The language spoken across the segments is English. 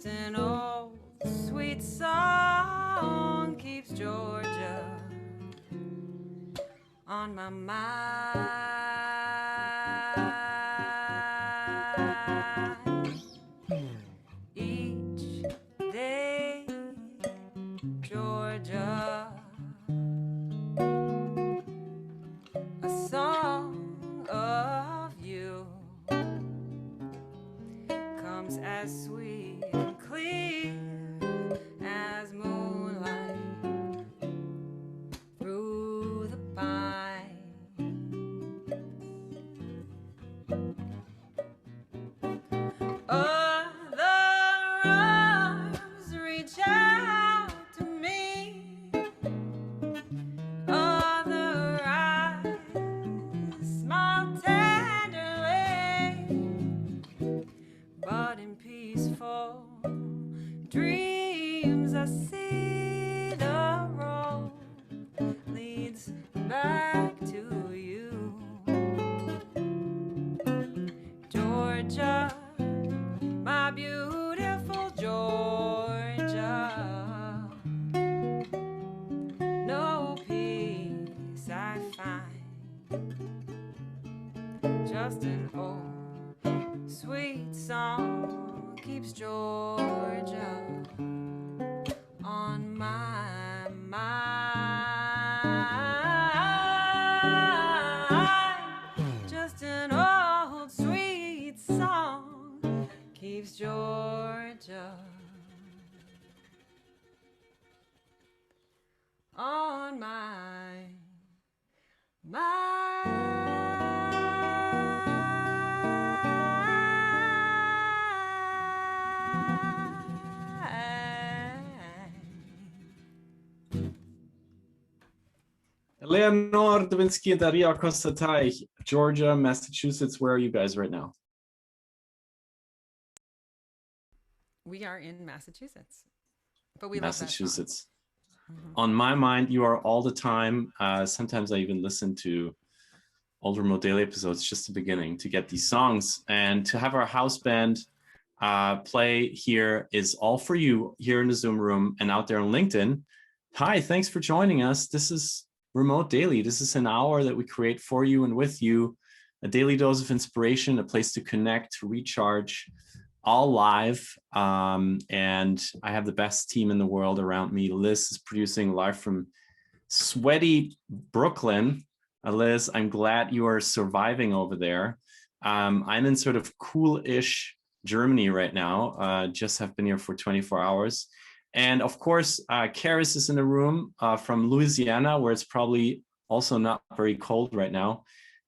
Just an old sweet song keeps Georgia on my mind. Each day, Georgia, a song of you comes as sweet and clear as moonlight through the pine. Other arms reach out to me, other eyes smile tenderly, but in peaceful dreams I see the road leads back to you. Georgia, my beautiful Georgia, no peace I find, just an old sweet song keeps Georgia on my mind. Just an old sweet song keeps Georgia on my Leonor Dubinsky and Daria Kostatai, Georgia, Massachusetts. Where are you guys right now? We are in Massachusetts, but we Massachusetts. Love that song. On my mind, you are all the time. Sometimes I even listen to old Remote Daily episodes, just the beginning, to get these songs. And to have our house band play here is all for you here in the Zoom room and out there on LinkedIn. Hi, thanks for joining us. This is Remote Daily. This is an hour that we create for you and with you, a daily dose of inspiration, a place to connect, to recharge, all live. And I have the best team in the world around me. Liz is producing live from sweaty Brooklyn. Liz, I'm glad you are surviving over there. I'm in sort of cool-ish Germany right now. Just have been here for 24 hours. And of course, Karis is in the room from Louisiana, where it's probably also not very cold right now.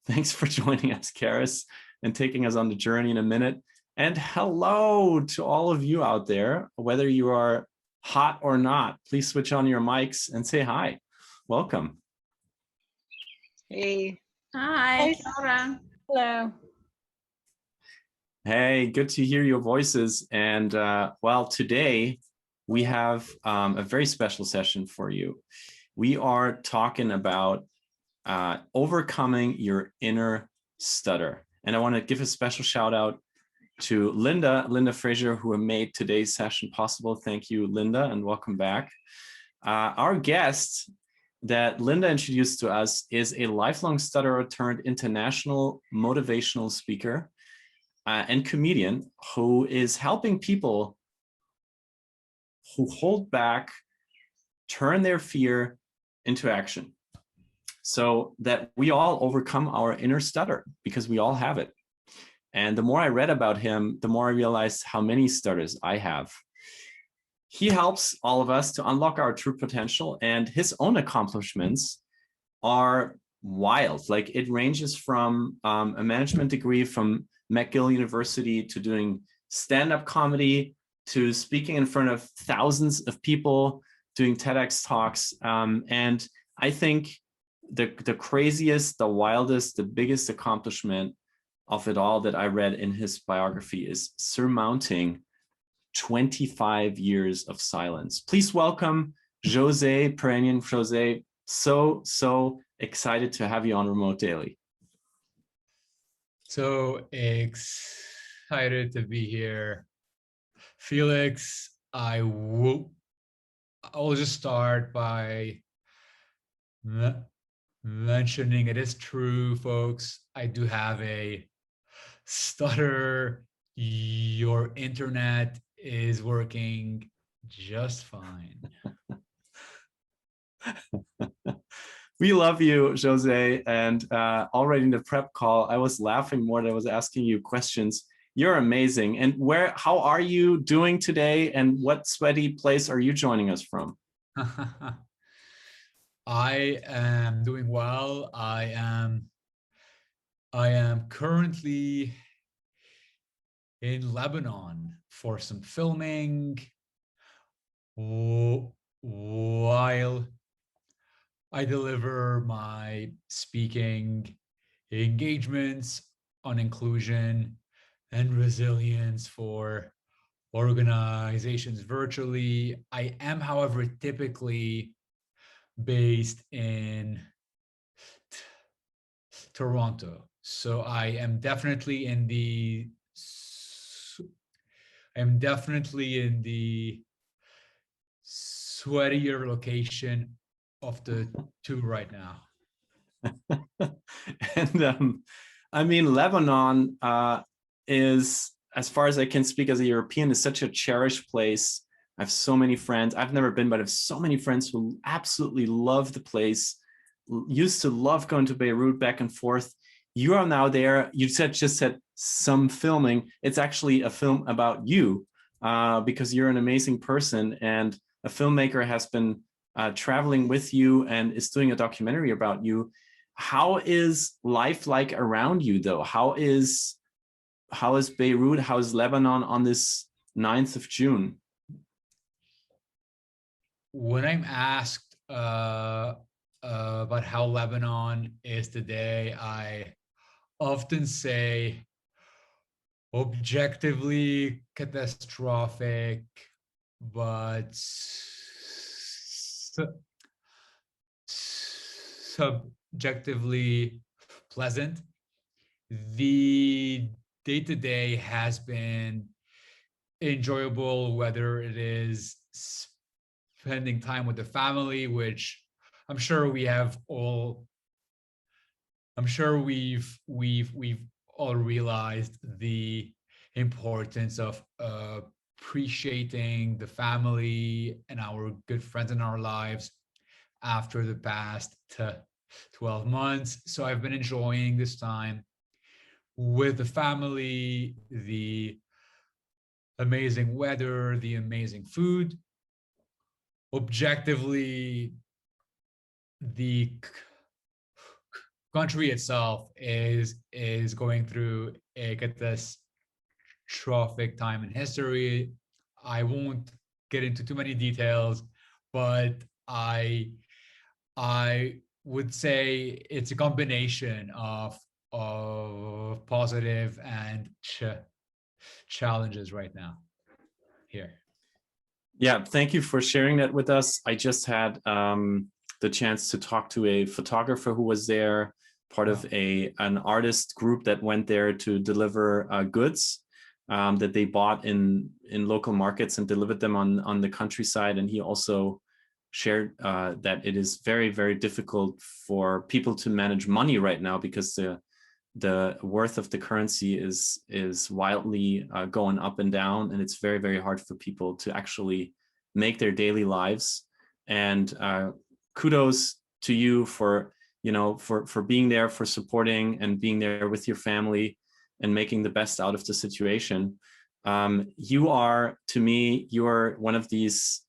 Thanks for joining us, Karis, and taking us on the journey in a minute. And hello to all of you out there, whether you are hot or not. Please switch on your mics and say hi. Welcome. Hey. Hi, Laura. Hello. Hey, good to hear your voices. And well, today we have a very special session for you. We are talking about overcoming your inner stutter. And I want to give a special shout out to Linda Fraser, who made today's session possible. Thank you, Linda, and welcome back. Our guest that Linda introduced to us is a lifelong stutterer turned international motivational speaker and comedian who is helping people who hold back turn their fear into action so that we all overcome our inner stutter, because we all have it. And the more I read about him, the more I realized how many stutters I have. He helps all of us to unlock our true potential, and his own accomplishments are wild. Like, it ranges from a management degree from McGill University to doing stand-up comedy to speaking in front of thousands of people, doing TEDx talks. And I think the craziest, the wildest, the biggest accomplishment of it all that I read in his biography is surmounting 25 years of silence. Please welcome Joze Piranian. Joze, so excited to have you on Remote Daily. So excited to be here. Felix, I'll just start by mentioning it is true, folks. I do have a stutter. Your internet is working just fine. We love you, Jose. And already in the prep call, I was laughing more than I was asking you questions. You're amazing. And how are you doing today? And what sweaty place are you joining us from? I am doing well. I am currently in Lebanon for some filming while I deliver my speaking engagements on inclusion and resilience for organizations virtually. I am, however, typically based in Toronto. So I am definitely in the sweatier location of the two right now. And I mean, Lebanon is, as far as I can speak as a European, is such a cherished place. I have so many friends. I've never been, but I have so many friends who absolutely love the place. Used to love going to Beirut back and forth. You are now there. You just said some filming. It's actually a film about you because you're an amazing person, and a filmmaker has been traveling with you and is doing a documentary about you. How is life like around you, though? How is Beirut? How is Lebanon on this 9th of June? When I'm asked about how Lebanon is today, I often say objectively catastrophic, but subjectively pleasant. The day-to-day has been enjoyable, whether it is spending time with the family, which I'm sure we've all realized the importance of appreciating the family and our good friends in our lives after the past 12 months. So I've been enjoying this time with the family, the amazing weather, the amazing food. Objectively, the country itself is going through a catastrophic time in history. I won't get into too many details, but I would say it's a combination of positive and challenges right now here. Yeah, thank you for sharing that with us. I just had the chance to talk to a photographer who was there, part of an artist group that went there to deliver goods that they bought in local markets and delivered them on the countryside. And he also shared that it is very, very difficult for people to manage money right now because the worth of the currency is wildly going up and down, and it's very, very hard for people to actually make their daily lives. And kudos to you for being there, for supporting and being there with your family and making the best out of the situation. You are, to me, you're one of these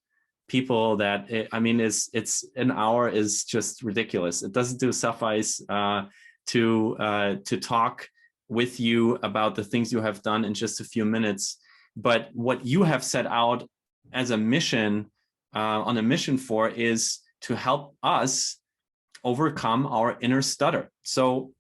people that it's an hour is just ridiculous. It doesn't suffice to talk with you about the things you have done in just a few minutes. But what you have set out as a mission, on a mission for, is to help us overcome our inner stutter. So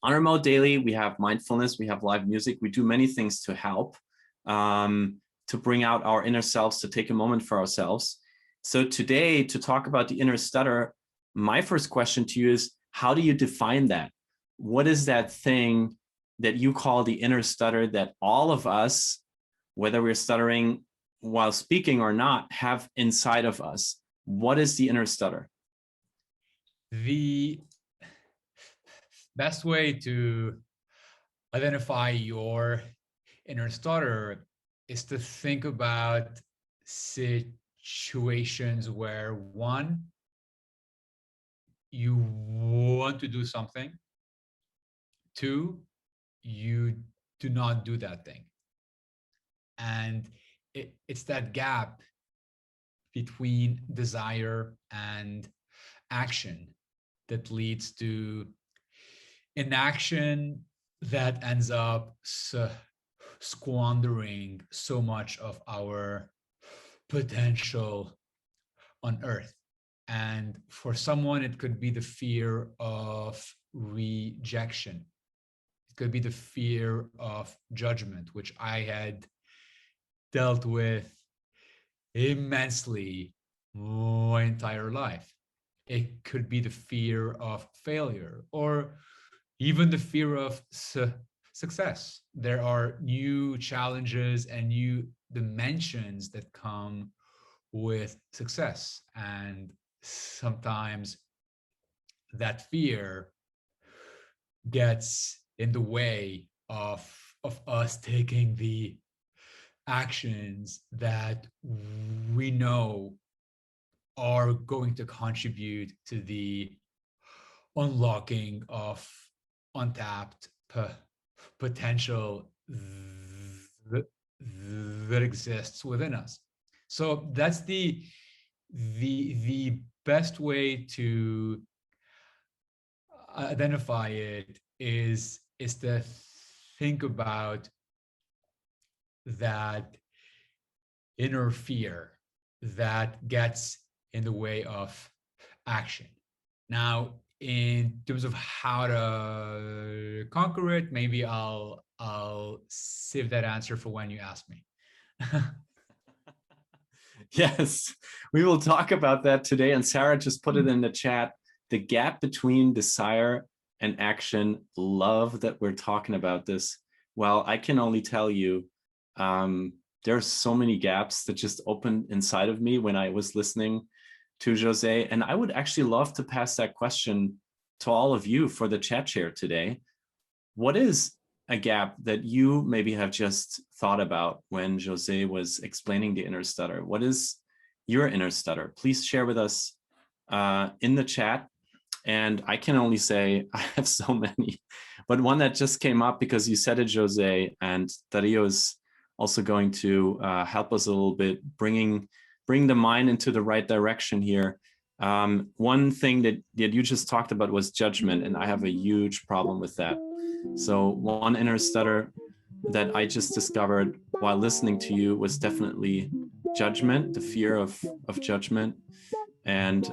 on Remote Daily, we have mindfulness, we have live music, we do many things to help, to bring out our inner selves, to take a moment for ourselves. So today, to talk about the inner stutter, my first question to you is, how do you define that? What is that thing that you call the inner stutter that all of us whether we're stuttering while speaking or not, have inside of us. What is the inner stutter? The best way to identify your inner stutter is to think about situations where, one, you want to do something, two, you do not do that thing. And it's that gap between desire and action that leads to inaction that ends up squandering so much of our potential on earth. And for someone, it could be the fear of rejection. It could be the fear of judgment, which I had dealt with immensely my entire life. It could be the fear of failure, or even the fear of success. There are new challenges and new dimensions that come with success. And sometimes that fear gets in the way of us taking the actions that we know are going to contribute to the unlocking of untapped potential that exists within us. So that's the best way to identify it is to think about that inner fear that gets in the way of action. Now, in terms of how to conquer it, maybe I'll save that answer for when you ask me. Yes, we will talk about that today. And Sarah just put it in the chat. The gap between desire and action. Love that we're talking about this. Well, I can only tell you, there's so many gaps that just opened inside of me when I was listening to Joze. And I would actually love to pass that question to all of you for the chat share today. What is a gap that you maybe have just thought about when Joze was explaining the inner stutter? What is your inner stutter? Please share with us in the chat. And I can only say I have so many, but one that just came up because you said it, Joze, and Dario is also going to help us a little bit, bring the mind into the right direction here. One thing that you just talked about was judgment, and I have a huge problem with that. So one inner stutter that I just discovered while listening to you was definitely judgment, the fear of judgment. And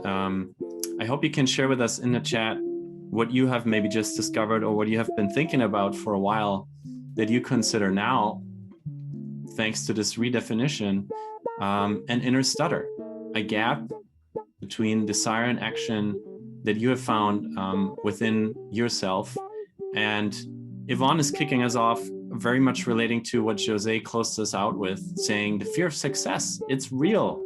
I hope you can share with us in the chat what you have maybe just discovered or what you have been thinking about for a while that you consider now, thanks to this redefinition, an inner stutter, a gap between desire and action that you have found within yourself. And Yvonne is kicking us off very much relating to what Joze closed us out with, saying the fear of success, it's real.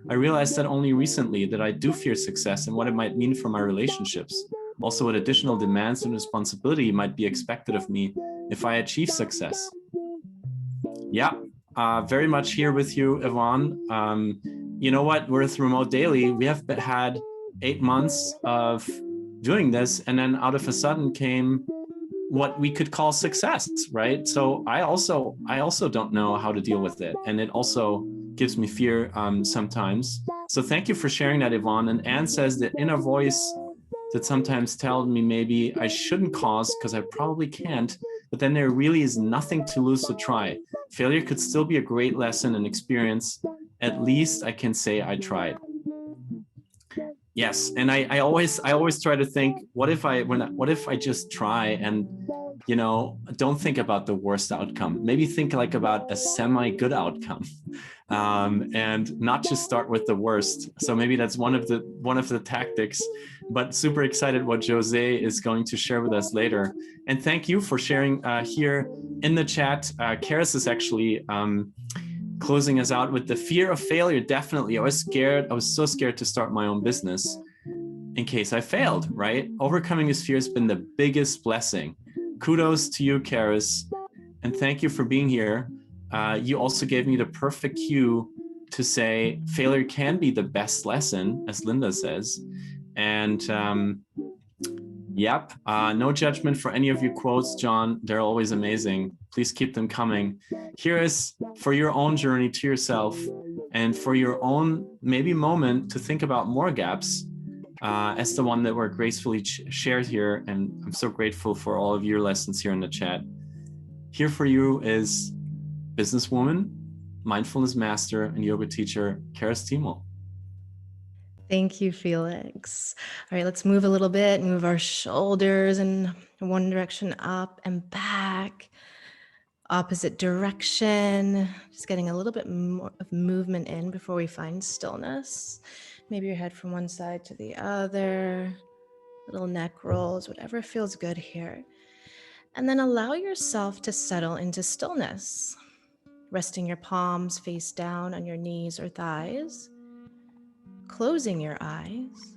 I realized that only recently that I do fear success and what it might mean for my relationships. Also what additional demands and responsibility might be expected of me if I achieve success. Yeah, very much here with you, Yvonne. You know what, with Remote Daily, we have had 8 months of doing this, and then out of a sudden came what we could call success, right? So I also don't know how to deal with it, and it also gives me fear sometimes. So thank you for sharing that, Yvonne. And Anne says the inner voice that sometimes tells me maybe I shouldn't cause because I probably can't, but then there really is nothing to lose to try. Failure could still be a great lesson and experience. At least I can say I tried. Yes, and I always try to think, what if I just try and, you know, don't think about the worst outcome. Maybe think like about a semi-good outcome, and not just start with the worst. So maybe that's one of the tactics but super excited what Joze is going to share with us later. And thank you for sharing here in the chat. Karis is actually closing us out with the fear of failure. Definitely. I was scared. I was so scared to start my own business in case I failed, right? Overcoming this fear has been the biggest blessing. Kudos to you, Karis. And thank you for being here. You also gave me the perfect cue to say failure can be the best lesson, as Linda says. And yep, no judgment for any of your quotes, John. They're always amazing. Please keep them coming. Here is for your own journey to yourself and for your own maybe moment to think about more gaps as the one that were gracefully shared here. And I'm so grateful for all of your lessons here in the chat. Here for you is businesswoman, mindfulness master, and yoga teacher, Karis Timol. Thank you, Felix. All right, let's move a little bit, move our shoulders in one direction up and back, opposite direction. Just getting a little bit more of movement in before we find stillness. Maybe your head from one side to the other, little neck rolls, whatever feels good here. And then allow yourself to settle into stillness, resting your palms face down on your knees or thighs, closing your eyes,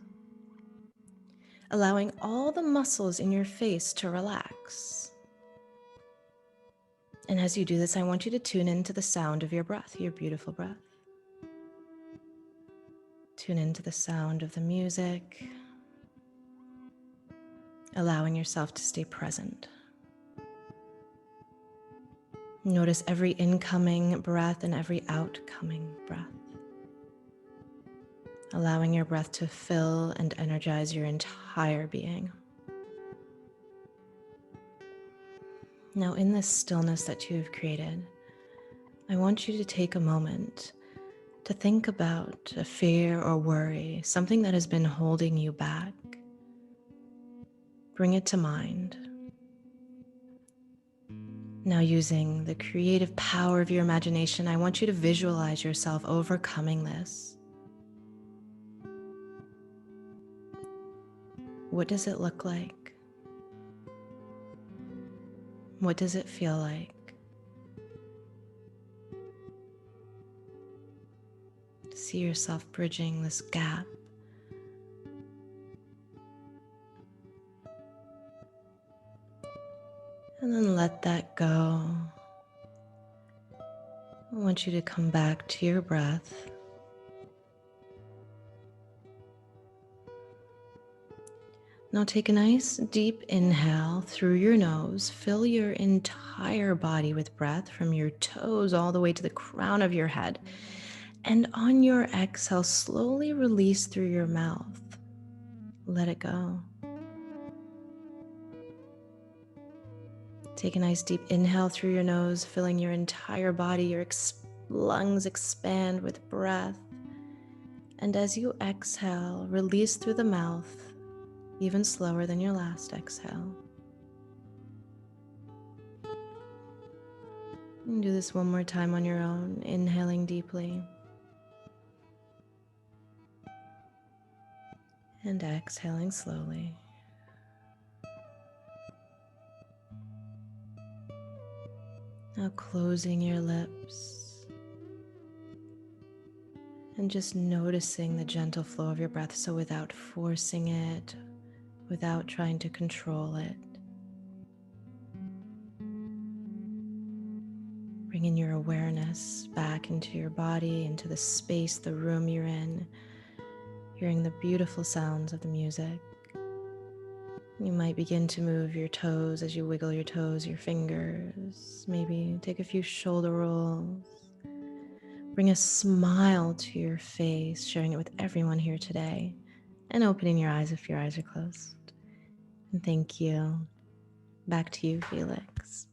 allowing all the muscles in your face to relax. And as you do this, I want you to tune into the sound of your breath, your beautiful breath. Tune into the sound of the music, allowing yourself to stay present. Notice every incoming breath and every outcoming breath, allowing your breath to fill and energize your entire being. Now, in this stillness that you have created, I want you to take a moment to think about a fear or worry, something that has been holding you back. Bring it to mind. Now, using the creative power of your imagination, I want you to visualize yourself overcoming this. What does it look like? What does it feel like? See yourself bridging this gap. And then let that go. I want you to come back to your breath. Now take a nice deep inhale through your nose. Fill your entire body with breath from your toes all the way to the crown of your head. And on your exhale, slowly release through your mouth. Let it go. Take a nice deep inhale through your nose, filling your entire body. Your lungs expand with breath. And as you exhale, release through the mouth, even slower than your last exhale. And do this one more time on your own, inhaling deeply. And exhaling slowly. Now closing your lips and just noticing the gentle flow of your breath. So without forcing it, without trying to control it, bringing your awareness back into your body, into the space, the room you're in, hearing the beautiful sounds of the music. You might begin to move your toes as you wiggle your toes, your fingers, maybe take a few shoulder rolls. Bring a smile to your face, sharing it with everyone here today, and opening your eyes if your eyes are closed. And thank you. Back to you, Felix.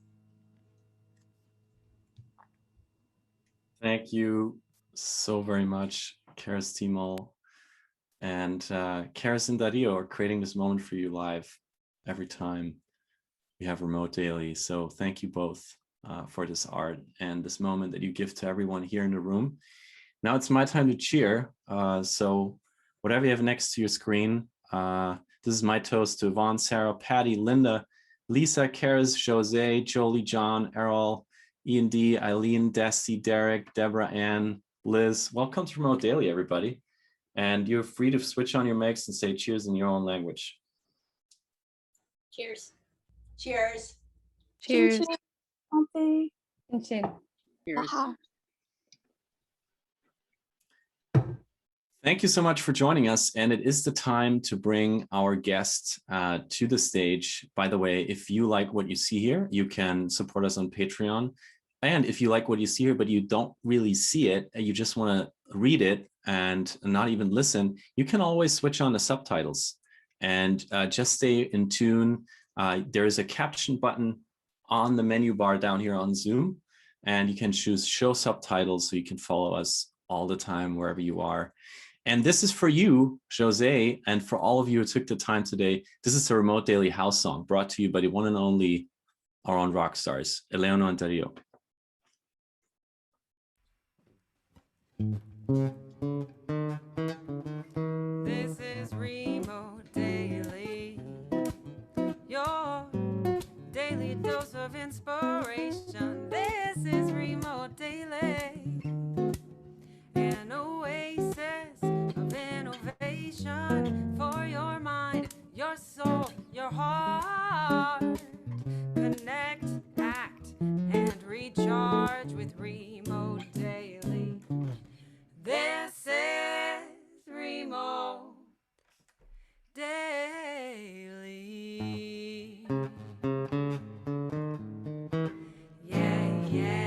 Thank you so very much, Karis Timol. And Karis and Dario are creating this moment for you live every time we have remote daily. So thank you both for this art and this moment that you give to everyone here in the room. Now it's my time to cheer. So whatever you have next to your screen, This is my toast to Yvonne, Sarah, Patty, Linda, Lisa, Karis, Jose, Jolie, John, Errol, Ian D, Eileen, Desi, Derek, Deborah, Ann, Liz. Welcome to Remote Daily, everybody. And you're free to switch on your mics and say cheers in your own language. Cheers. Cheers. Cheers. Cheers. Thank you so much for joining us. And it is the time to bring our guest to the stage. By the way, if you like what you see here, you can support us on Patreon. And if you like what you see here, but you don't really see it, you just want to read it and not even listen, you can always switch on the subtitles and just stay in tune. There is a caption button on the menu bar down here on Zoom, and you can choose show subtitles so you can follow us all the time wherever you are. And this is for you, Jose, and for all of you who took the time today. This is the Remote Daily House Song brought to you by the one and only our own rock stars, Eleonor and Dario. This is Remote Daily, your daily dose of inspiration. This is Remote Daily, an oasis of innovation for your mind, your soul, your heart. Connect, act, and recharge with Remote Daily. This is Remote Daily. Yeah, yeah.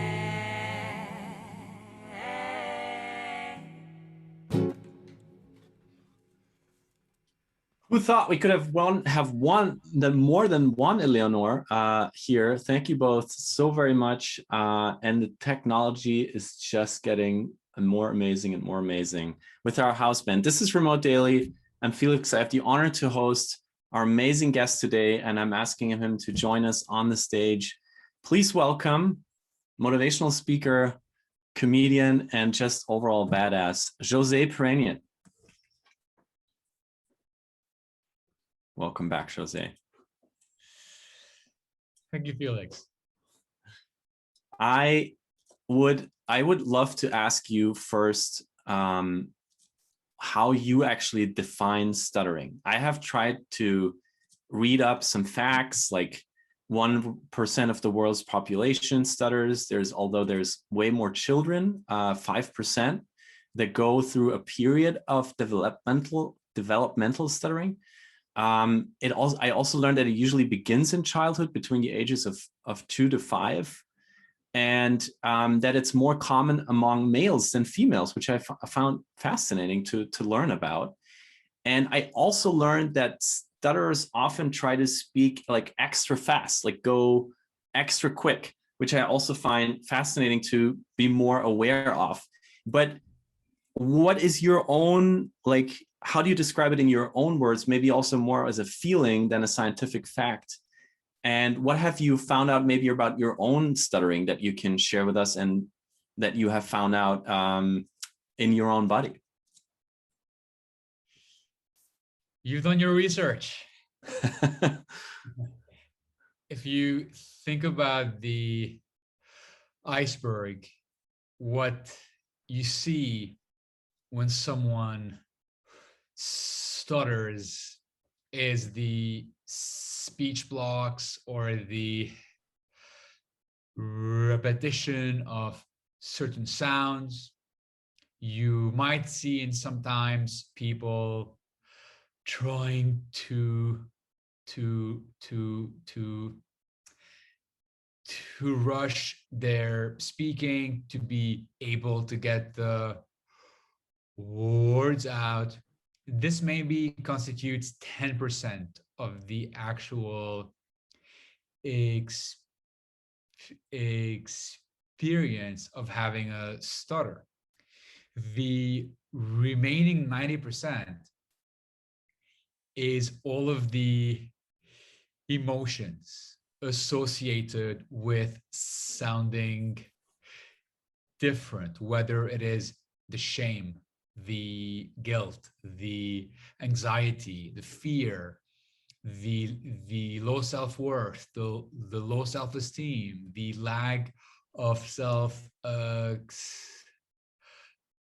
Who thought we could have more than one Eleonor here? Thank you both so very much. And the technology is just getting more amazing and more amazing with our house band. This is Remote Daily. I'm Felix. I have the honor to host our amazing guest today, and I'm asking him to join us on the stage. Please welcome motivational speaker, comedian, and just overall badass, Joze Piranian. Welcome back, Jose. Thank you, Felix. I would love to ask you first how you actually define stuttering. I have tried to read up some facts, like 1% of the world's population stutters. Although there's way more children, 5%, that go through a period of developmental stuttering. I also learned that it usually begins in childhood between the ages of 2 to 5. And that it's more common among males than females, which I found fascinating to learn about. And I also learned that stutterers often try to speak like extra fast, like go extra quick, which I also find fascinating to be more aware of. But what is your own, like, how do you describe it in your own words, maybe also more as a feeling than a scientific fact? And what have you found out maybe about your own stuttering that you can share with us and that you have found out in your own body? You've done your research. If you think about the iceberg, what you see when someone stutters is the speech blocks or the repetition of certain sounds. You might see in sometimes people trying to rush their speaking to be able to get the words out. This maybe constitutes 10% of the actual experience of having a stutter. The remaining 90% is all of the emotions associated with sounding different, whether it is the shame, the guilt, the anxiety, the fear, the low self-worth, the low self-esteem, the lack of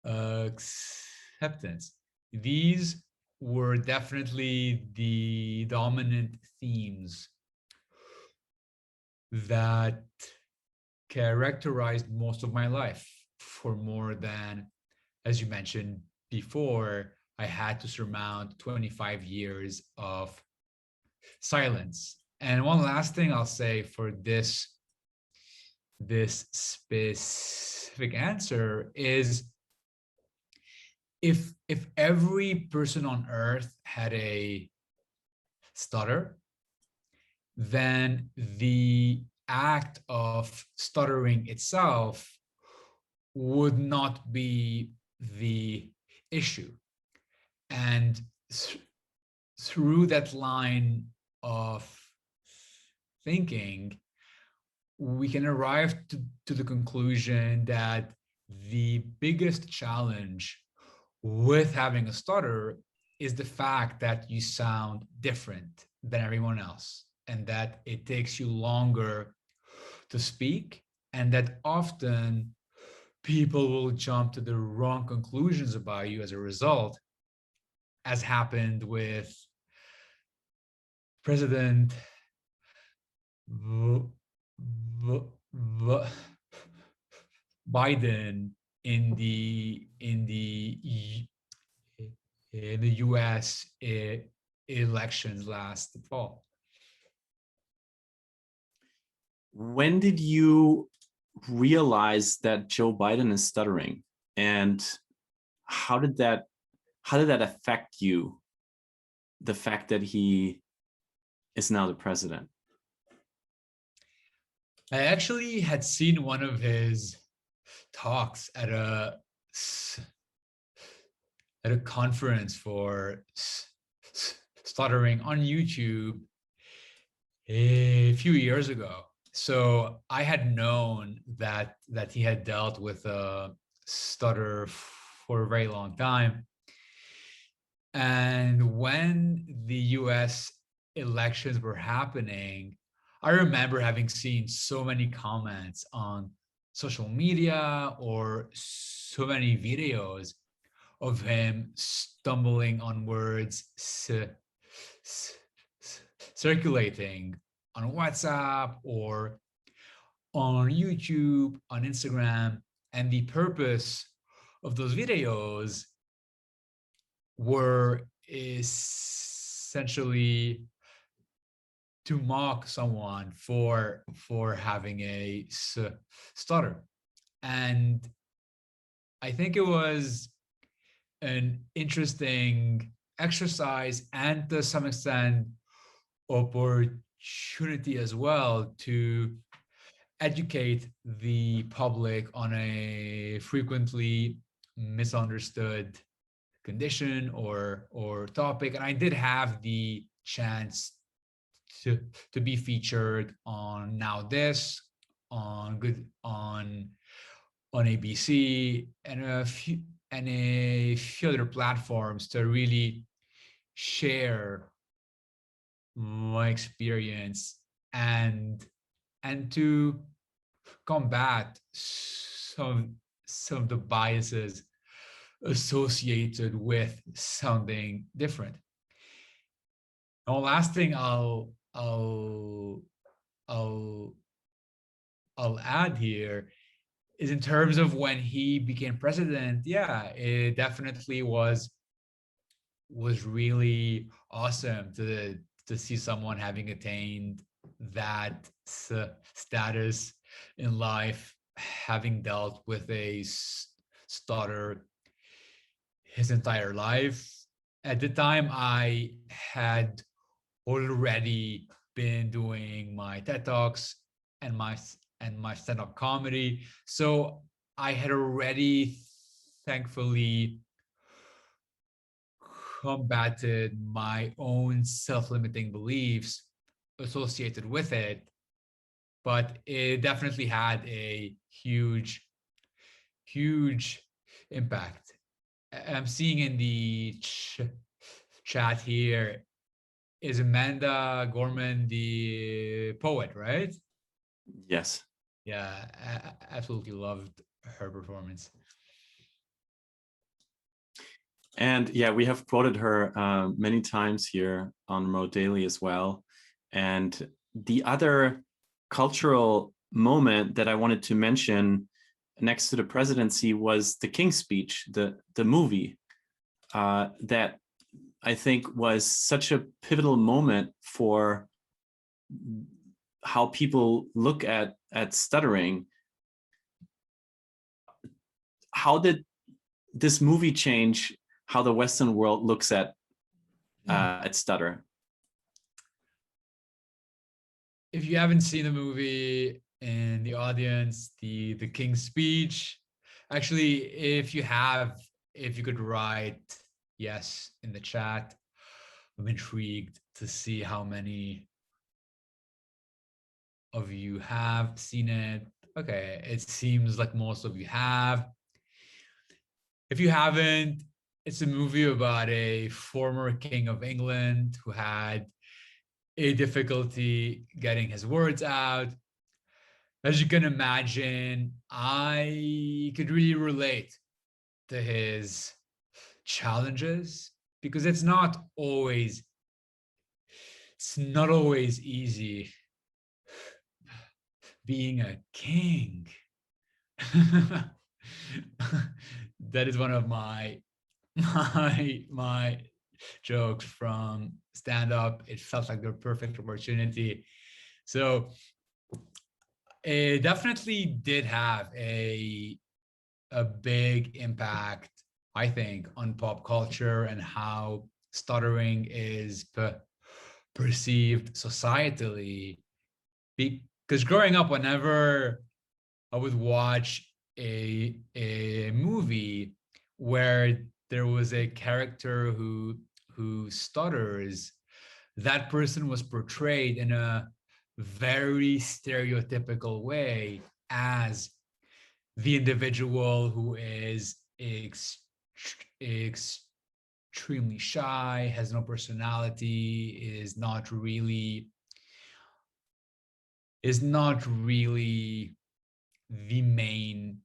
acceptance. These were definitely the dominant themes that characterized most of my life for more than, as you mentioned before, I had to surmount 25 years of silence. And one last thing I'll say for this specific answer is, if every person on earth had a stutter, then the act of stuttering itself would not be the issue. And through that line of thinking, we can arrive to the conclusion that the biggest challenge with having a stutter is the fact that you sound different than everyone else, and that it takes you longer to speak, and that often people will jump to the wrong conclusions about you as a result, as happened with President Biden in the US elections last fall. When did you realize that Joe Biden is stuttering, and how did that affect you, the fact that he is now the president? I actually had seen one of his talks at a conference for stuttering on YouTube a few years ago. So I had known that he had dealt with a stutter for a very long time. And when the US elections were happening, I remember having seen so many comments on social media or so many videos of him stumbling on words circulating on WhatsApp or on YouTube, on Instagram. And the purpose of those videos were essentially to mock someone for having a stutter. And I think it was an interesting exercise, and to some extent opportunity as well, to educate the public on a frequently misunderstood condition or topic. And I did have the chance to be featured on Now This, on ABC, and a few other platforms, to really share my experience and to combat some of the biases associated with sounding different. And the last thing I'll add here is, in terms of when he became president, yeah, it definitely was really awesome to see someone having attained that status in life, having dealt with a stutter his entire life. At the time, I had already been doing my TED Talks and my stand-up comedy. So I had already, thankfully, combated my own self-limiting beliefs associated with it. But it definitely had a huge impact. I'm seeing in the chat here, is Amanda Gorman the poet, right? Yes. Yeah, I absolutely loved her performance. And yeah, we have quoted her many times here on Remote Daily as well. And the other cultural moment that I wanted to mention next to the presidency was the King's Speech, the movie that I think was such a pivotal moment for how people look at stuttering. How did this movie change how the Western world looks at stutter? If you haven't seen the movie, in the audience, the King's Speech, actually, if you have, if you could write yes in the chat, I'm intrigued to see how many of you have seen it. Okay, it seems like most of you have. If you haven't, it's a movie about a former king of England who had a difficulty getting his words out. As you can imagine, I could really relate to his challenges because it's not always easy being a king. That is one of my jokes from stand up. It felt like the perfect opportunity. So it definitely did have a big impact, I think, on pop culture and how stuttering is perceived societally. Because growing up, whenever I would watch a movie where there was a character who stutters, that person was portrayed in a very stereotypical way as the individual who is extremely shy, has no personality, is not really the main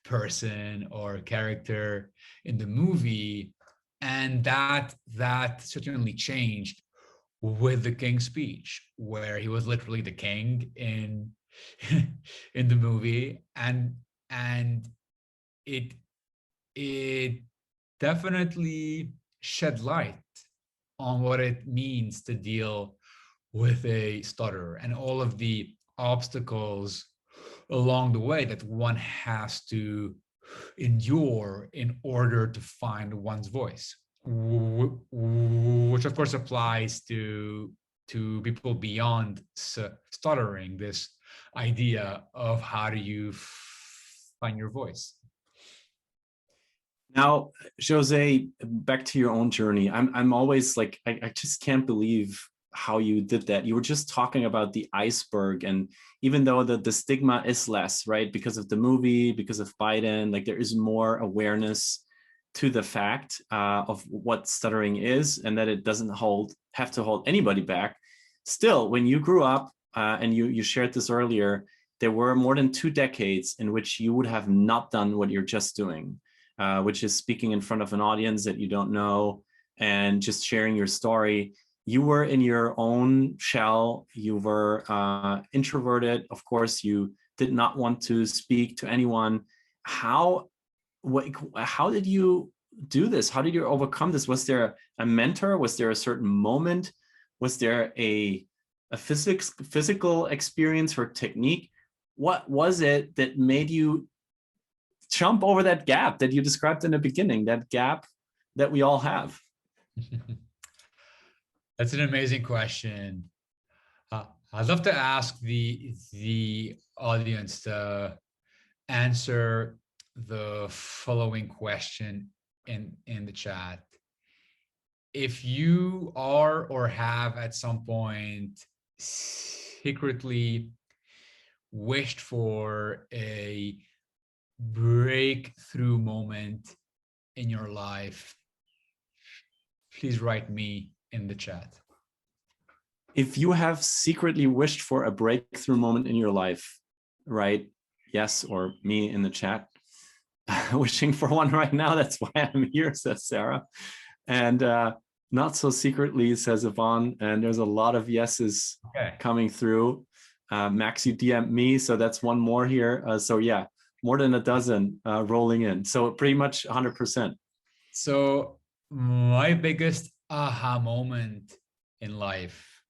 person or character in the movie. And that certainly changed with the King's Speech, where he was literally the king in in the movie, and it it definitely shed light on what it means to deal with a stutter and all of the obstacles along the way that one has to endure in order to find one's voice, which of course applies to people beyond stuttering, this idea of how do you find your voice. Now, Jose, back to your own journey. I'm always like, I just can't believe how you did that. You were just talking about the iceberg, and even though the stigma is less, right, because of the movie, because of Biden, like there is more awareness to the fact of what stuttering is, and that it doesn't have to hold anybody back. Still, when you grew up, and you shared this earlier, there were more than 2 decades in which you would have not done what you're just doing. Which is speaking in front of an audience that you don't know and just sharing your story. You were in your own shell. You were introverted. Of course, you did not want to speak to anyone. How did you do this? How did you overcome this? Was there a mentor? Was there a certain moment? Was there a physical experience or technique? What was it that made you jump over that gap that you described in the beginning, that gap that we all have? That's an amazing question. I'd love to ask the audience to answer the following question in the chat. If you are or have at some point secretly wished for a breakthrough moment in your life, please write me in the chat. If you have secretly wished for a breakthrough moment in your life, write yes or me in the chat. Wishing for one right now. That's why I'm here, says Sarah. And not so secretly, says Yvonne. And there's a lot of yeses coming through. Max, you DM'd me, so that's one more here. So yeah, more than a dozen rolling in. So pretty much 100%. So my biggest aha moment in life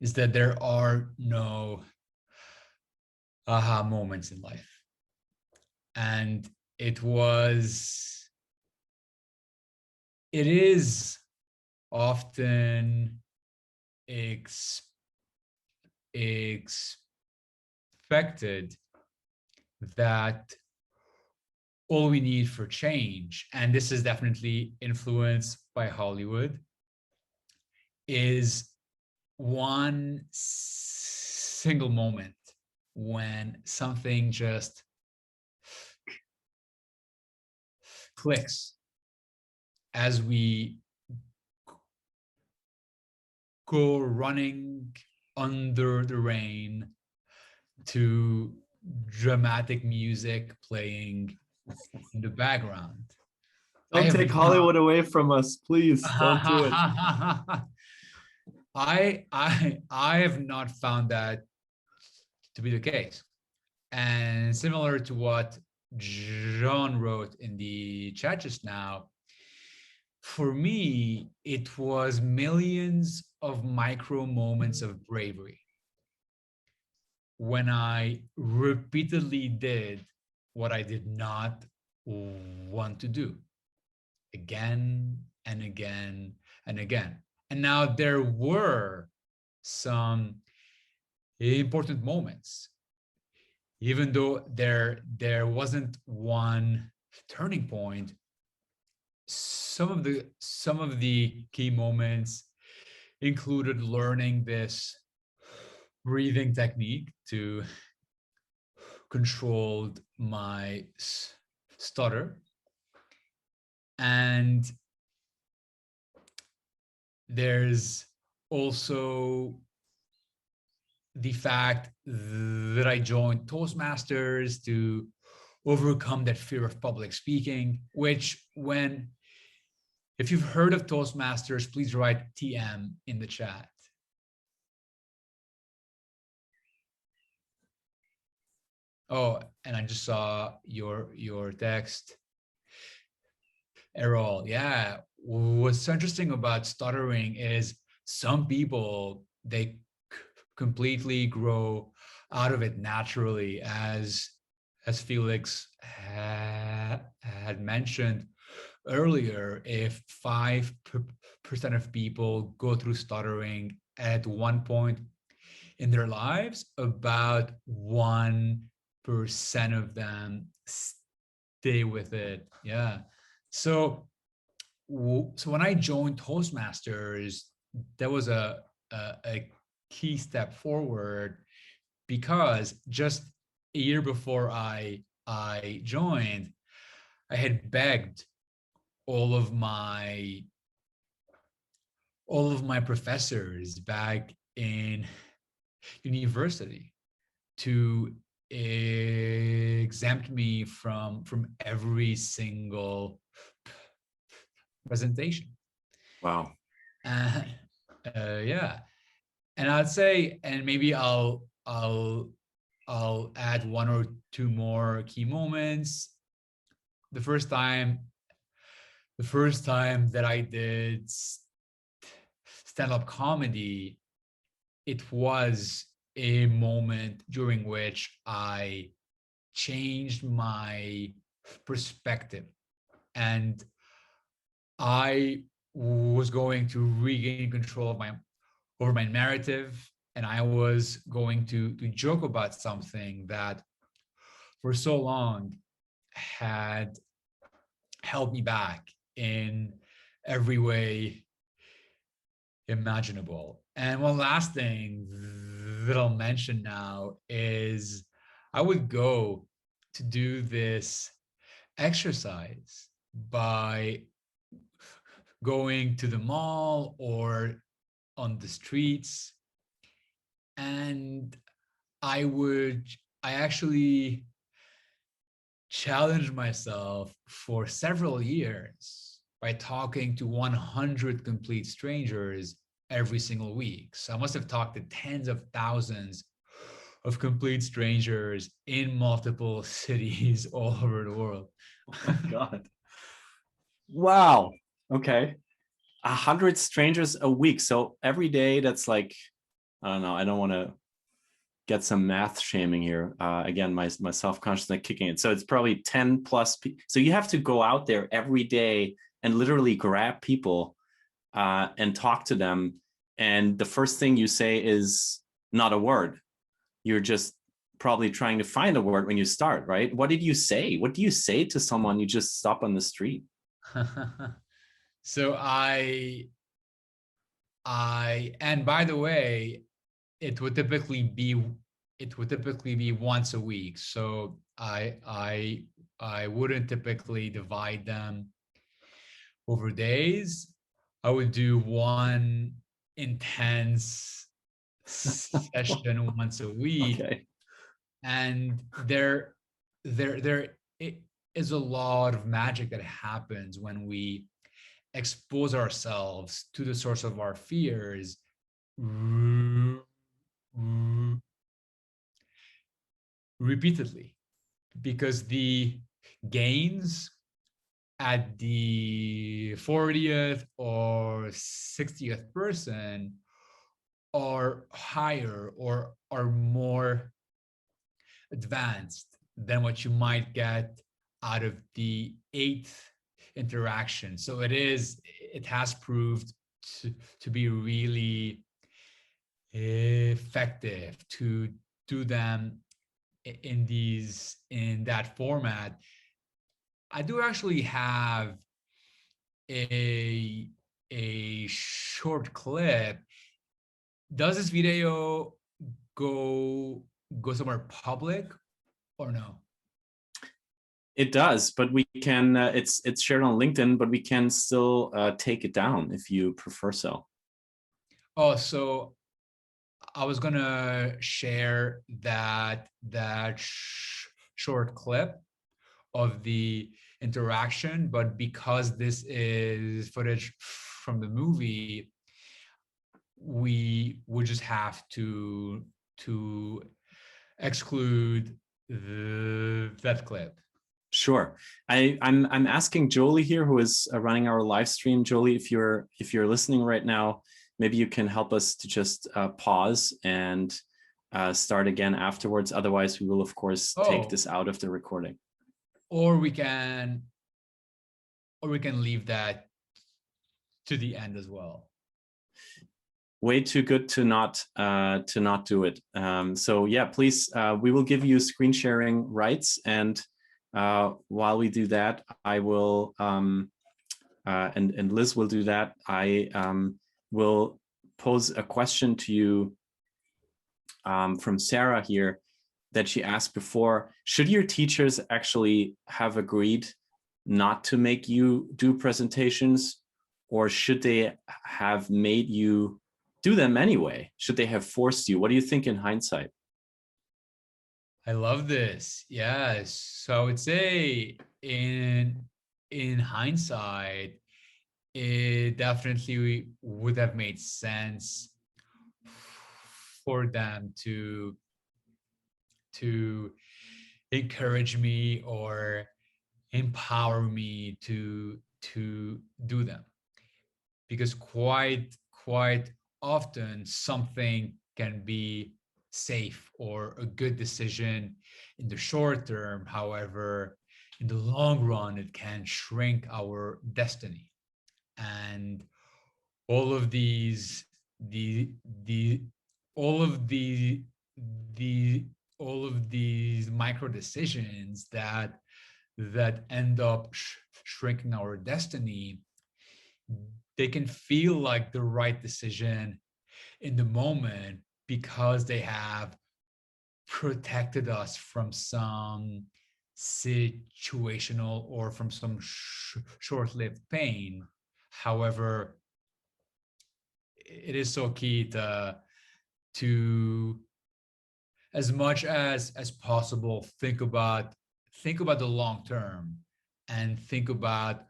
is that there are no aha moments in life. And it is often expected that all we need for change, and this is definitely influenced by Hollywood, is one single moment when something just clicks as we go running under the rain to dramatic music playing in the background. Don't take Hollywood away from us, please. Don't do it. I have not found that to be the case. And similar to what John wrote in the chat just now, for me, it was millions of micro moments of bravery when I repeatedly did what I did not want to do, again and again and again. And now there were some important moments, even though there wasn't one turning point. Some of the key moments included learning this breathing technique to control my stutter, and there's also the fact that I joined Toastmasters to overcome that fear of public speaking, which if you've heard of Toastmasters, please write TM in the chat. Oh, and I just saw your text. Errol, yeah. What's so interesting about stuttering is some people, they completely grow out of it naturally, as Felix had mentioned earlier. If 5% of people go through stuttering at one point in their lives, about 1% of them stay with it. Yeah. So when I joined Toastmasters, that was a key step forward, because just a year before I joined, I had begged all of my professors back in university to exempt me from every single presentation. Wow. Yeah. And I'd say, and maybe I'll add one or two more key moments. The first time that I did stand-up comedy, it was a moment during which I changed my perspective, and I was going to regain control of over my narrative, and I was going to joke about something that for so long had held me back in every way imaginable. And one last thing that I'll mention now is I would go to do this exercise by going to the mall or on the streets. And I actually challenged myself for several years by talking to 100 complete strangers every single week. So I must have talked to tens of thousands of complete strangers in multiple cities all over the world. Oh my God. Wow. Okay. 100 strangers a week. So every day that's like, I don't know. I don't want to get some math shaming here. Again, my self-consciousness kicking in. So it's probably 10 plus. So you have to go out there every day and literally grab people and talk to them. And the first thing you say is not a word. You're just probably trying to find a word when you start, right? What did you say? What do you say to someone you just stop on the street? So and by the way, it would typically be once a week. So I wouldn't typically divide them over days. I would do one intense session once a week. Okay. And there is a lot of magic that happens when we expose ourselves to the source of our fears repeatedly, because the gains at the 40th or 60th person are higher or are more advanced than what you might get out of the 8th interaction. So it has proved to be really effective to do them in that format. I do actually have a short clip. Does this video go somewhere public or no? It does, but we can, it's shared on LinkedIn, but we can still take it down if you prefer so. Oh, so I was gonna share that short clip of the interaction, but because this is footage from the movie, we would just have to exclude that clip. Sure. I'm asking Jolie here, who is running our live stream. Jolie, if you're listening right now, maybe you can help us to just pause and start again afterwards. Otherwise, we will of course take this out of the recording. Or we can leave that to the end as well. Way too good to not do it. So yeah, please, we will give you screen sharing rights, and while we do that, I will and Liz will do that. I will pose a question to you from Sarah here that she asked before. Should your teachers actually have agreed not to make you do presentations, or should they have made you do them anyway? Should they have forced you? What do you think in hindsight? I love this. Yes. So I would say in hindsight, it definitely would have made sense for them to encourage me or empower me to do them, because quite often something can be safe or a good decision in the short term. However, in the long run, it can shrink our destiny. And all of these micro decisions that end up shrinking our destiny, they can feel like the right decision in the moment because they have protected us from some situational or from some short-lived pain. However, it is so key to as much as possible think about the long term, and think about,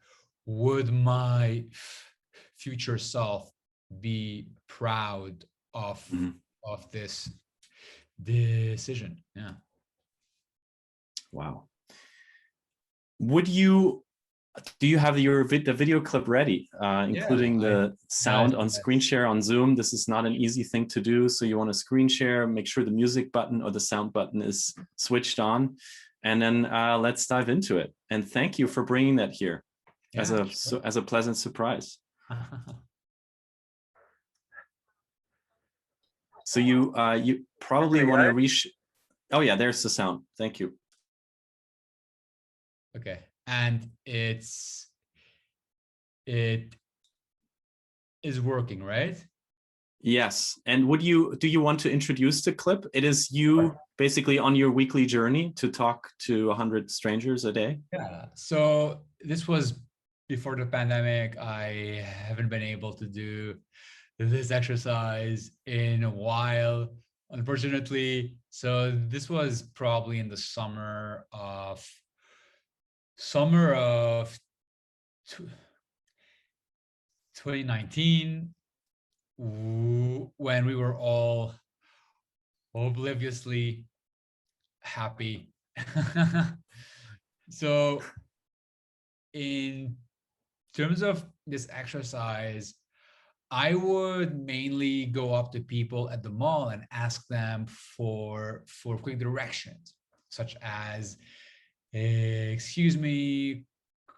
would my future self be proud of this decision? Yeah. Wow. Do you have the video clip ready, including the sound on screen share on Zoom? This is not an easy thing to do. So you want to screen share, make sure the music button or the sound button is switched on, and then let's dive into it. And thank you for bringing that here as a pleasant surprise. So you probably want to oh yeah, there's the sound. Thank you. Okay, and it is working, right? Yes. And do you want to introduce the clip? It is you basically on your weekly journey to talk to 100 strangers a day. Yeah. So this was before the pandemic. I haven't been able to do this exercise in a while, unfortunately. So this was probably in the summer of 2019, when we were all obliviously happy. So in terms of this exercise, I would mainly go up to people at the mall and ask them for quick directions, such as, excuse me,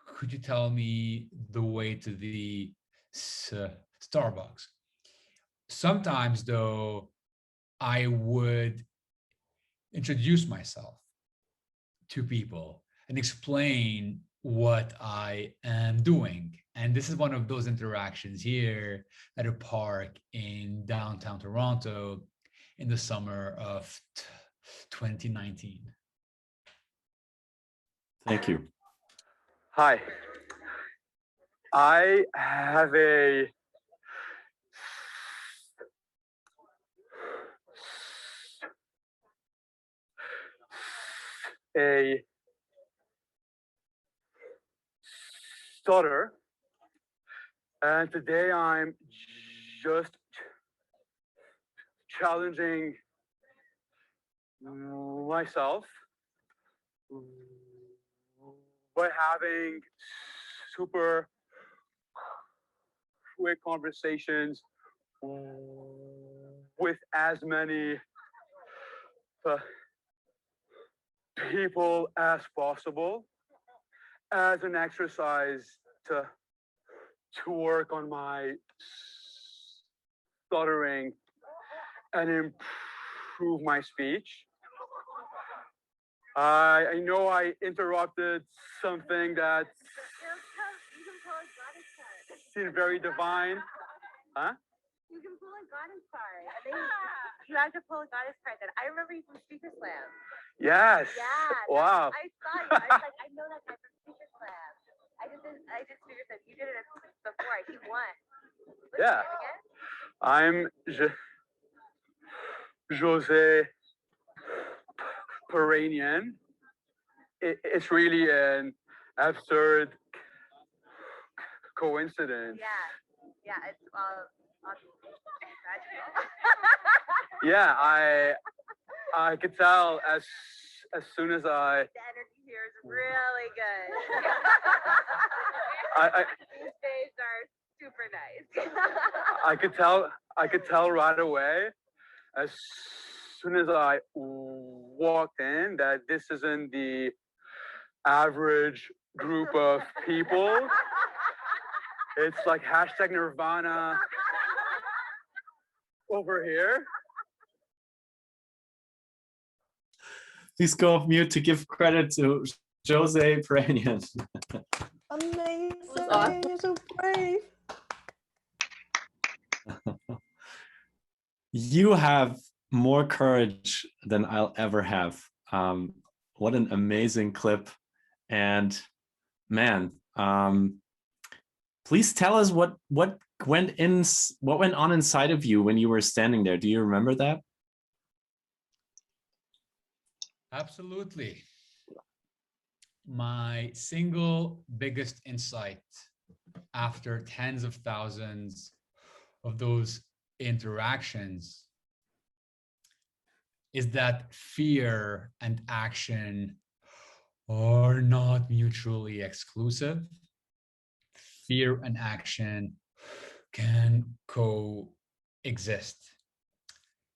could you tell me the way to the Starbucks? Sometimes, though, I would introduce myself to people and explain what I am doing. And this is one of those interactions here at a park in downtown Toronto in the summer of 2019. Thank you. Hi. I have a stutter, and today I'm just challenging myself by having super quick conversations with as many people as possible, as an exercise to work on my stuttering and improve my speech. I know I interrupted something that seemed very divine. Huh? You can pull a goddess card. You have to pull a goddess card. Then I remember you from Speaker Slam. Yes. Yeah. Wow. I saw you. I was like, I know that guy from Speaker Slam. I did Speaker Slam. You did it before. He won. What's your Yeah. name again? I'm Joze Piranian. It's really an absurd coincidence. Yeah, it's magical. Yeah, I could tell as soon as I. The energy here is really good. These days are super nice. I could tell right away, as soon as I walked in, that this isn't the average group of people. It's like hashtag Nirvana over here. Please go off mute to give credit to Joze Piranian. Amazing. Awesome. You're so brave. You have more courage than I'll ever have. what an amazing clip. And man, please tell us what went on inside of you when you were standing there. Do you remember that? Absolutely. My single biggest insight after tens of thousands of those interactions is that fear and action are not mutually exclusive. Fear and action can coexist.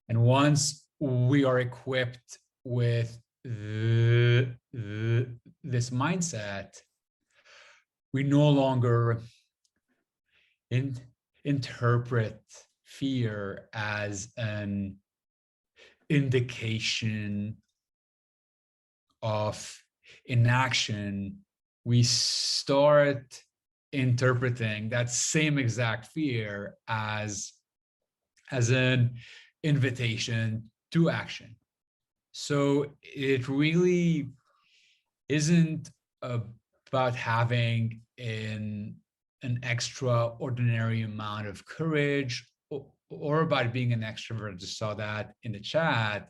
And once we are equipped with this mindset, we no longer interpret fear as an indication of inaction. We start interpreting that same exact fear as an invitation to action. So it really isn't about having an extraordinary amount of courage or about being an extrovert. I just saw that in the chat.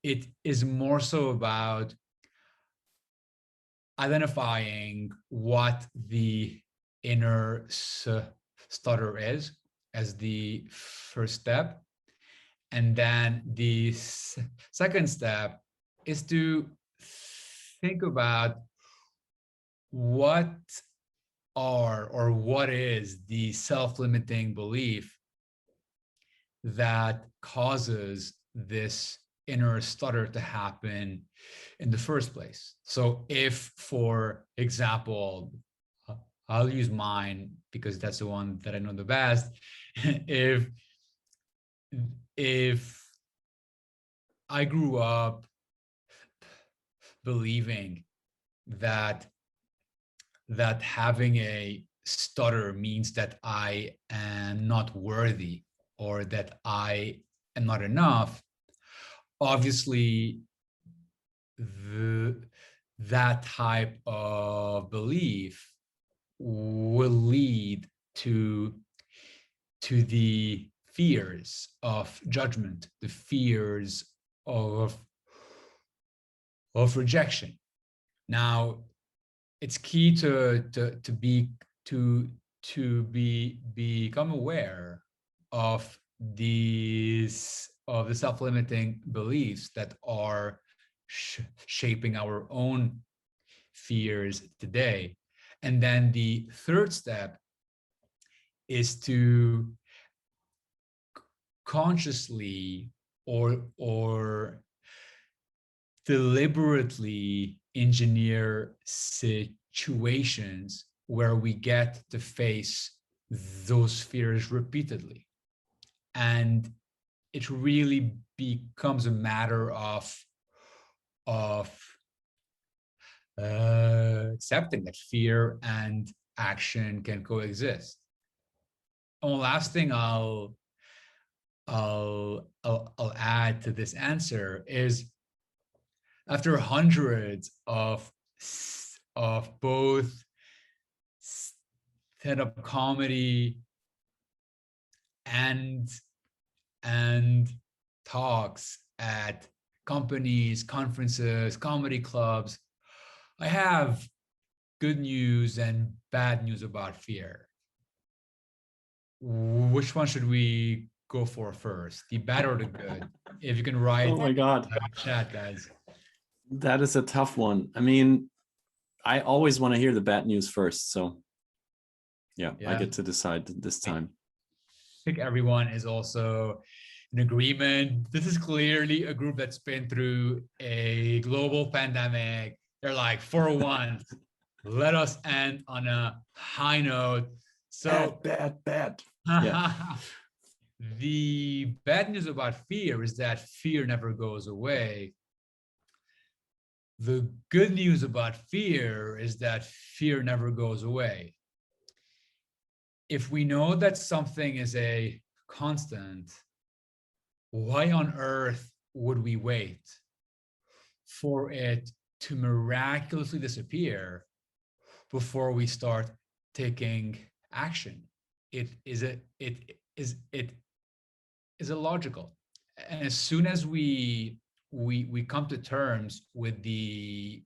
It is more so about identifying what the inner stutter is as the first step. And then the second step is to think about what is the self-limiting belief that causes this inner stutter to happen in the first place. So if, for example, I'll use mine because that's the one that I know the best. If I grew up believing that having a stutter means that I am not worthy or that I am not enough, obviously that type of belief will lead to the fears of judgment, the fears of rejection. Now, it's key to become aware of the self-limiting beliefs that are shaping our own fears today. And then the third step is to consciously or deliberately engineer situations where we get to face those fears repeatedly. And it really becomes a matter of accepting that fear and action can coexist. And one last thing I'll add to this answer is, after hundreds of both stand-up comedy and talks at companies, conferences, comedy clubs, I have good news and bad news about fear. Which one should we go for first, the bad or the good? If you can write. Oh my God. Chat, guys. That is a tough one. I mean, I always want to hear the bad news first. So yeah, I get to decide this time. I think everyone is also in agreement. This is clearly a group that's been through a global pandemic. They're like, for once, let us end on a high note. So bad. Yeah. The bad news about fear is that fear never goes away. The good news about fear is that fear never goes away. If we know that something is a constant, why on earth would we wait for it to miraculously disappear before we start taking action. It is illogical. And as soon as we come to terms with in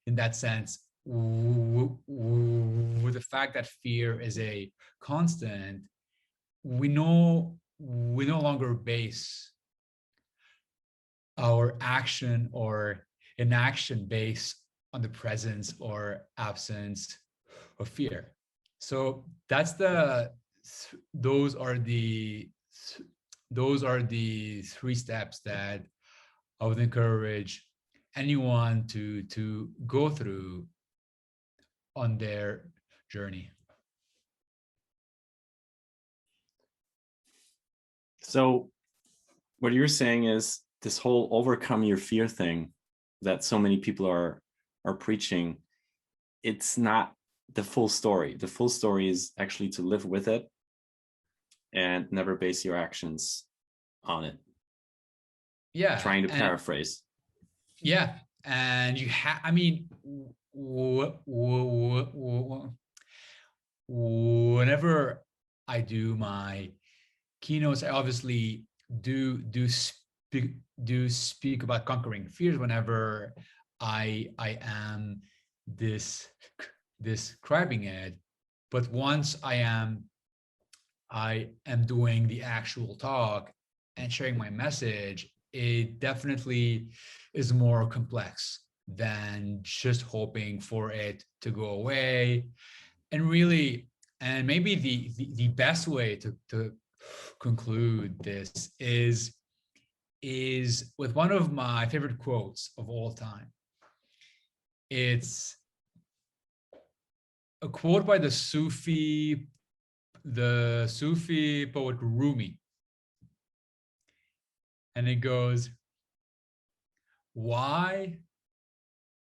that sense, with the fact that fear is a constant, we no longer base our action or inaction based on the presence or absence of fear. So those are the three steps that I would encourage anyone to go through on their journey. So what you're saying is this whole overcome your fear thing that so many people are preaching, it's not the full story. The full story is actually to live with it and never base your actions on it. Yeah. Trying to paraphrase. Yeah. And you have, I mean, whenever I do my keynotes, I obviously do speak about conquering fears whenever I am describing it. But once I am doing the actual talk and sharing my message, it definitely is more complex than just hoping for it to go away. And really, and maybe the best way to conclude this is with one of my favorite quotes of all time. It's a quote by the Sufi poet Rumi. And it goes, "Why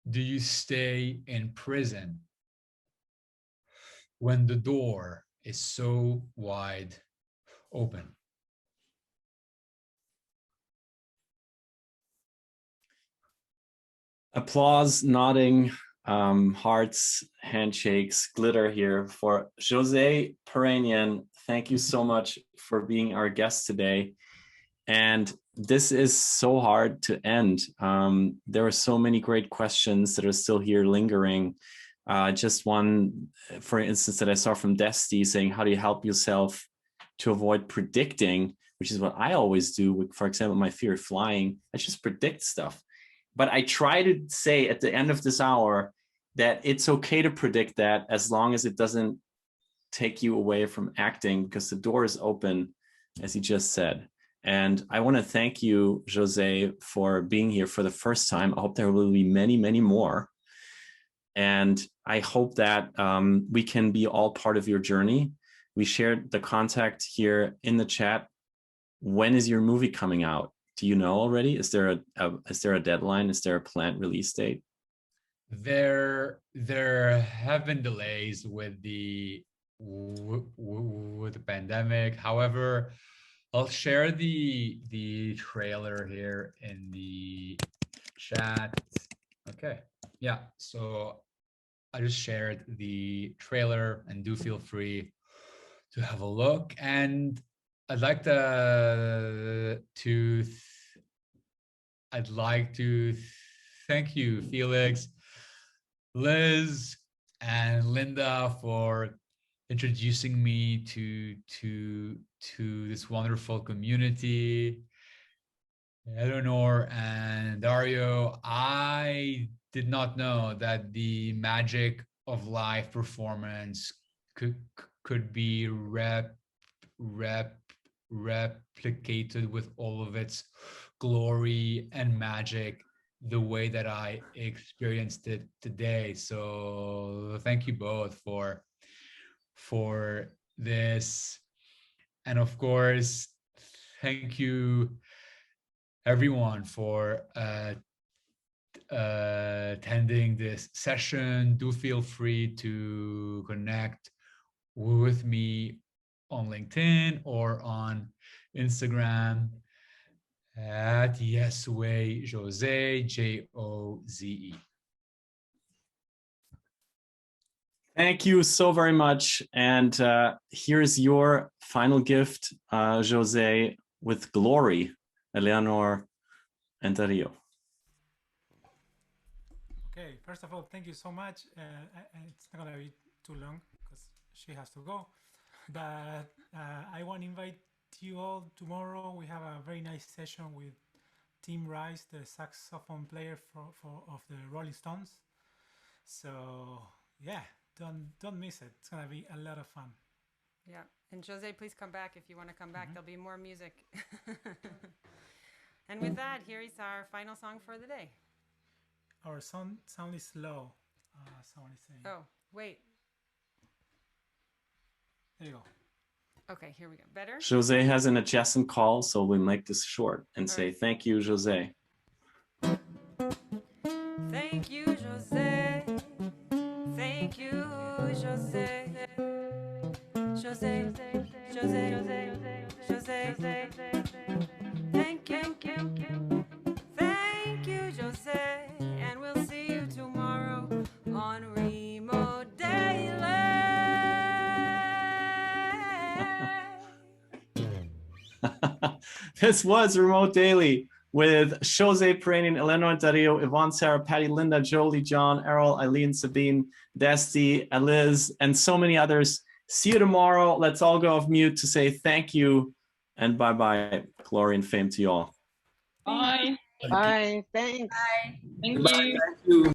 do you stay in prison when the door is so wide open?" Applause, nodding, hearts, handshakes, glitter here for Joze Piranian. Thank you so much for being our guest today. And this is so hard to end. There are so many great questions that are still here lingering. Just one, for instance, that I saw from Desti saying, how do you help yourself to avoid predicting, which is what I always do. For example, my fear of flying, I just predict stuff. But I try to say at the end of this hour that it's okay to predict that as long as it doesn't take you away from acting, because the door is open, as he just said. And I want to thank you, Joze, for being here for the first time. I hope there will be many, many more. And I hope that we can be all part of your journey. We shared the contact here in the chat. When is your movie coming out? Do you know already? Is there a deadline? Is there a planned release date? There have been delays with the pandemic. However, I'll share the trailer here in the chat. Okay. Yeah. So I just shared the trailer, and do feel free to have a look. And I'd like to thank you, Felix, Liz, and Linda, for introducing me to this wonderful community. Eleanor and Dario, I did not know that the magic of live performance could be replicated with all of its glory and magic the way that I experienced it today. So thank you both for this. And of course, thank you everyone for attending this session. Do feel free to connect with me on LinkedIn or on Instagram. at Yesway Joze, Joze. Thank you so very much. And here's your final gift, Joze, with glory, Eleanor and Dario. Okay, first of all, thank you so much. It's not gonna be too long because she has to go. But I want to invite you all tomorrow. We have a very nice session with Tim Rice, the saxophone player of the Rolling Stones. So yeah, don't miss it. It's gonna be a lot of fun. Yeah, and Joze, please come back if you want to come back. There'll be more music. And with that, here is our final song for the day. Our sound is slow. Someone is saying. Oh, wait. There you go. Okay, here we go. Better? Joze has an adjacent call, so we'll make this short and All say right. thank you, Joze. Thank you, Joze. Thank you, Joze. Joze, Joze, Joze. Thank you. Thank you, Joze. And we'll see you tomorrow on Remote Daily. This was Remote Daily with Joze Piranian, Eleanor and Dario, Yvonne, Sarah, Patty, Linda, Jolie, John, Errol, Eileen, Sabine, Desti, Eliz, and so many others. See you tomorrow. Let's all go off mute to say thank you and bye-bye. Glory and fame to you all. Bye. Bye. Thanks. Thank Goodbye. you. Thank you.